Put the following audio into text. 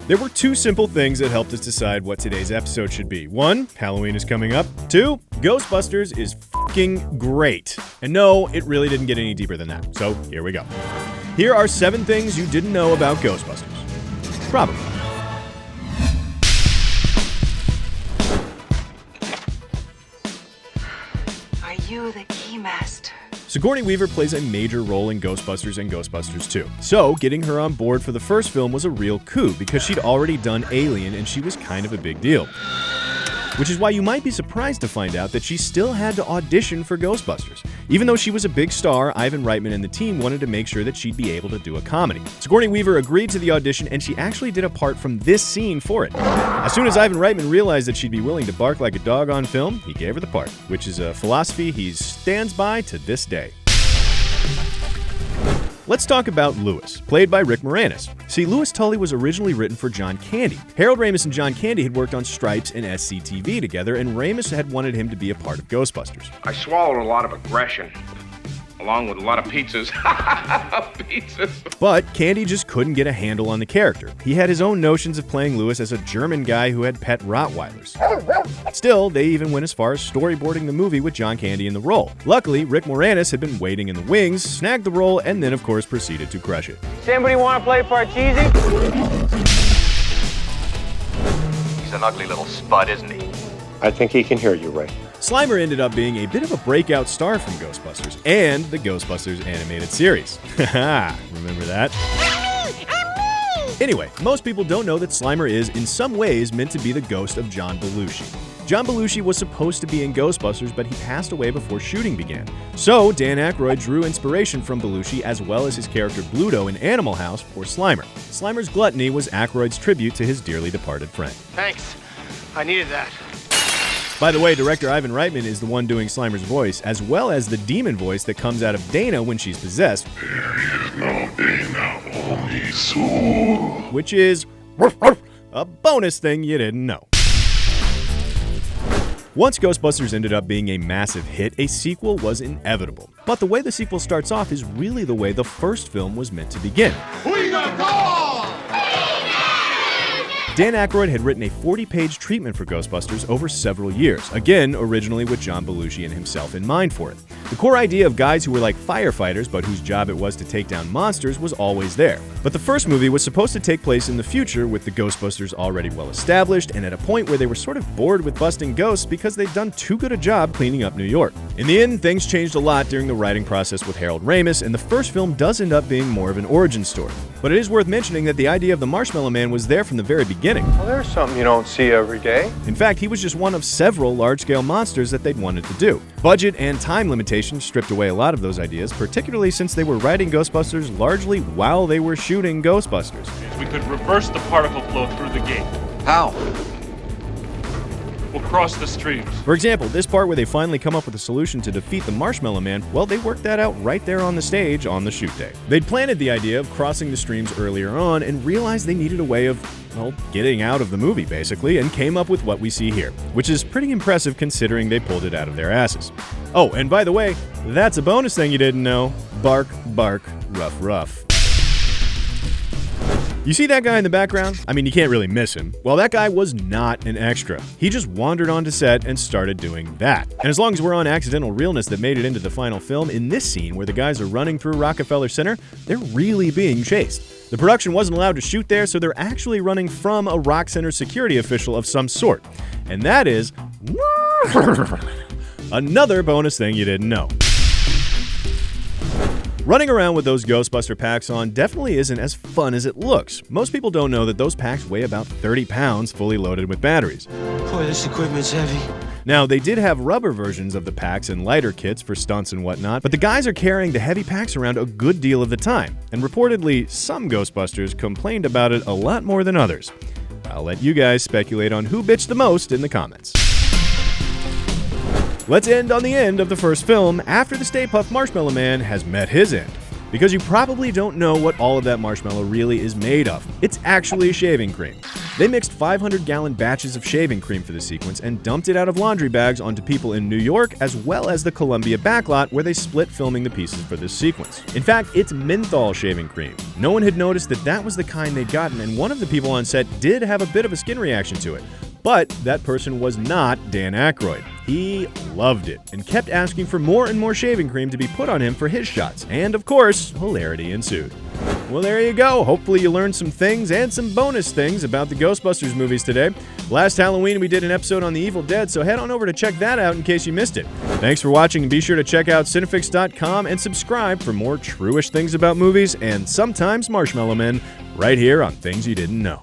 There were two simple things that helped us decide what today's episode should be. 1, Halloween is coming up. 2, Ghostbusters is f***ing great. And no, it really didn't get any deeper than that. So here we go. Here are 7 things you didn't know about Ghostbusters. Probably. Are you the keymaster? Sigourney Weaver plays a major role in Ghostbusters and Ghostbusters 2. So, getting her on board for the first film was a real coup because she'd already done Alien and she was kind of a big deal. Which is why you might be surprised to find out that she still had to audition for Ghostbusters. Even though she was a big star, Ivan Reitman and the team wanted to make sure that she'd be able to do a comedy. Sigourney Weaver agreed to the audition and she actually did a part from this scene for it. As soon as Ivan Reitman realized that she'd be willing to bark like a dog on film, he gave her the part, which is a philosophy he stands by to this day. Let's talk about Louis, played by Rick Moranis. See, Louis Tully was originally written for John Candy. Harold Ramis and John Candy had worked on Stripes and SCTV together, and Ramis had wanted him to be a part of Ghostbusters. I swallowed a lot of aggression, along with a lot of pizzas. But Candy just couldn't get a handle on the character. He had his own notions of playing Louis as a German guy who had pet Rottweilers. Still, they even went as far as storyboarding the movie with John Candy in the role. Luckily, Rick Moranis had been waiting in the wings, snagged the role, and then, of course, proceeded to crush it. Does anybody want to play Parcheesi? He's an ugly little spud, isn't he? I think he can hear you, Ray. Slimer ended up being a bit of a breakout star from Ghostbusters and the Ghostbusters animated series. Haha, remember that? Anyway, most people don't know that Slimer is, in some ways, meant to be the ghost of John Belushi. John Belushi was supposed to be in Ghostbusters, but he passed away before shooting began. So, Dan Aykroyd drew inspiration from Belushi as well as his character Bluto in Animal House for Slimer. Slimer's gluttony was Aykroyd's tribute to his dearly departed friend. Thanks. I needed that. By the way, director Ivan Reitman is the one doing Slimer's voice, as well as the demon voice that comes out of Dana when she's possessed. There is no Dana, only soul. Which is a bonus thing you didn't know. Once Ghostbusters ended up being a massive hit, a sequel was inevitable. But the way the sequel starts off is really the way the first film was meant to begin. We got call! Dan Aykroyd had written a 40-page treatment for Ghostbusters over several years, again, originally with John Belushi and himself in mind for it. The core idea of guys who were like firefighters but whose job it was to take down monsters was always there. But the first movie was supposed to take place in the future with the Ghostbusters already well established and at a point where they were sort of bored with busting ghosts because they'd done too good a job cleaning up New York. In the end, things changed a lot during the writing process with Harold Ramis, and the first film does end up being more of an origin story. But it is worth mentioning that the idea of the Marshmallow Man was there from the very beginning. Well, there's something you don't see every day. In fact, he was just one of several large-scale monsters that they'd wanted to do. Budget and time limitations stripped away a lot of those ideas, particularly since they were writing Ghostbusters largely while they were shooting Ghostbusters. We could reverse the particle flow through the gate. How? We'll cross the streams. For example, this part where they finally come up with a solution to defeat the Marshmallow Man, well, they worked that out right there on the stage on the shoot day. They'd planted the idea of crossing the streams earlier on and realized they needed a way of, well, getting out of the movie, basically, and came up with what we see here, which is pretty impressive considering they pulled it out of their asses. Oh, and by the way, that's a bonus thing you didn't know. Bark, bark, rough, rough. You see that guy in the background? I mean, you can't really miss him. Well, that guy was not an extra. He just wandered onto set and started doing that. And as long as we're on accidental realness that made it into the final film, in this scene where the guys are running through Rockefeller Center, they're really being chased. The production wasn't allowed to shoot there, so they're actually running from a Rock Center security official of some sort. And that is another bonus thing you didn't know. Running around with those Ghostbuster packs on definitely isn't as fun as it looks. Most people don't know that those packs weigh about 30 pounds fully loaded with batteries. Boy, this equipment's heavy. Now, they did have rubber versions of the packs and lighter kits for stunts and whatnot, but the guys are carrying the heavy packs around a good deal of the time, and reportedly, some Ghostbusters complained about it a lot more than others. I'll let you guys speculate on who bitched the most in the comments. Let's end on the end of the first film after the Stay Puft Marshmallow Man has met his end. Because you probably don't know what all of that marshmallow really is made of. It's actually shaving cream. They mixed 500-gallon batches of shaving cream for the sequence and dumped it out of laundry bags onto people in New York as well as the Columbia backlot where they split filming the pieces for this sequence. In fact, it's menthol shaving cream. No one had noticed that was the kind they'd gotten, and one of the people on set did have a bit of a skin reaction to it. But that person was not Dan Aykroyd. He loved it and kept asking for more and more shaving cream to be put on him for his shots. And of course, hilarity ensued. Well, there you go. Hopefully you learned some things and some bonus things about the Ghostbusters movies today. Last Halloween, we did an episode on the Evil Dead, so head on over to check that out in case you missed it. Thanks for watching, and be sure to check out Cinefix.com and subscribe for more true-ish things about movies and sometimes Marshmallow Men right here on Things You Didn't Know.